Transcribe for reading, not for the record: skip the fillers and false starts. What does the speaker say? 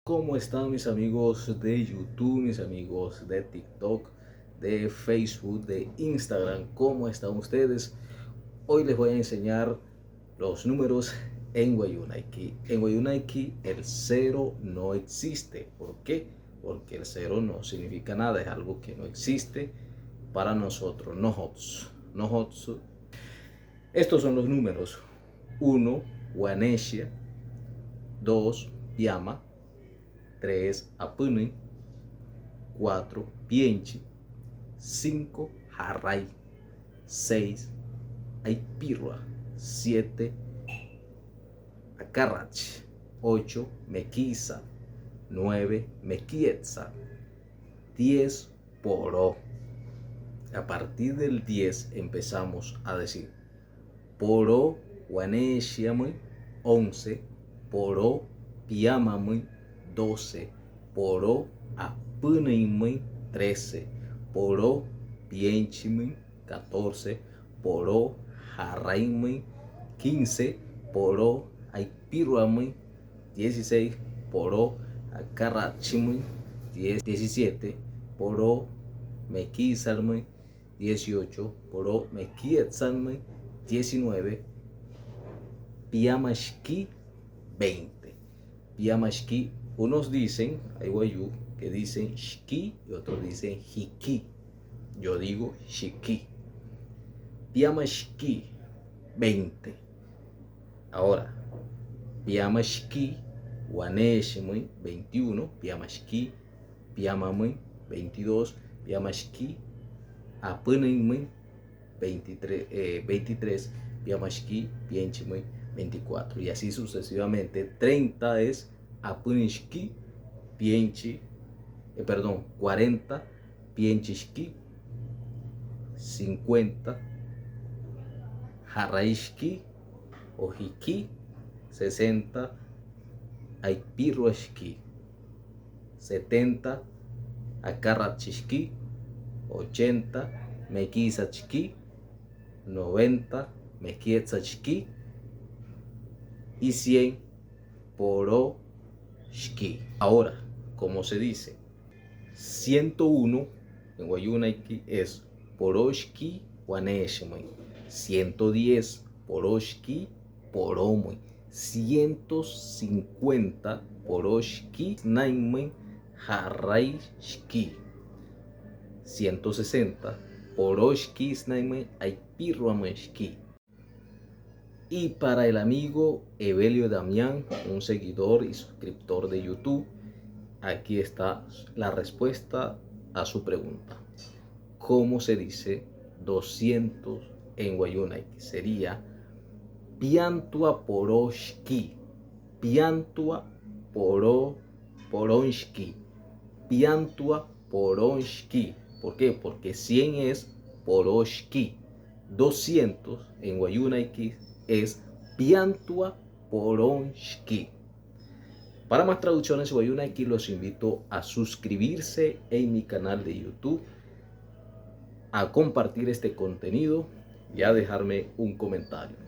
¿Cómo están mis amigos de YouTube, mis amigos de TikTok, de Facebook, de Instagram? ¿Cómo están ustedes? Hoy les voy a enseñar los números en Wayunaiki. En Wayunaiki el cero no existe. ¿Por qué? Porque el cero no significa nada, es algo que no existe para nosotros, nosotros. Estos son los números: 1, Wanesia; 2, Piama; 3, Apuni; 4, Pienchi; 5, Jarray; 6, Aipirua; 7, Acarrach; 8, Mequiza; 9, Mequietza; 10, Poró. A partir del 10 empezamos a decir Poró Guaneshiamui 11, Poró Piamamui 12, Poró Apunimui 13, Poró Pienchimui 14, Poró Jarraimui 15, Poró Aipiruamui 16, Poró Acarrachimui 17, Poró Mequizalmui 18, Poró Mequietzalmui 19, Piamashki 20. Piamashki, unos dicen, hay guayú que dicen shki y otros dicen hiki. Yo digo shiki. Piamashki 20. Ahora, Piamashki Waneshimui 21, Piamashki Piamamui 22, Piamashki Apunimui 23, Piamashki Pienchimui 24, y así sucesivamente. 30 es Apunishki Pienchi, 40 Pienchishki; 50 Jarraishki o Hiki; 60 Aipiruashki; 70 Acarrachishki; 80 Mequizachki; 90 Mequietzachki y 100 Poroshki. Ahora, ¿cómo se dice? 101 en Wayunaiki es Poroshki Waneshimui; 110 Poroshki Poromui; 150 Poroshki Naimui Jarraishki; 160 Poroshki Snaime Aipirruameshki. Y para el amigo Evelio Damián, un seguidor y suscriptor de YouTube, aquí está la respuesta a su pregunta. ¿Cómo se dice 200 en Wayunaiki? Sería Piantua Poroshki, Piantua Poronshki, Piantua Poronshki. ¿Por qué? Porque 100 es Poroshki. 200 en Wayunaiki es Piantua Poronshki. Para más traducciones Wayunaiki los invito a suscribirse en mi canal de YouTube, a compartir este contenido y a dejarme un comentario.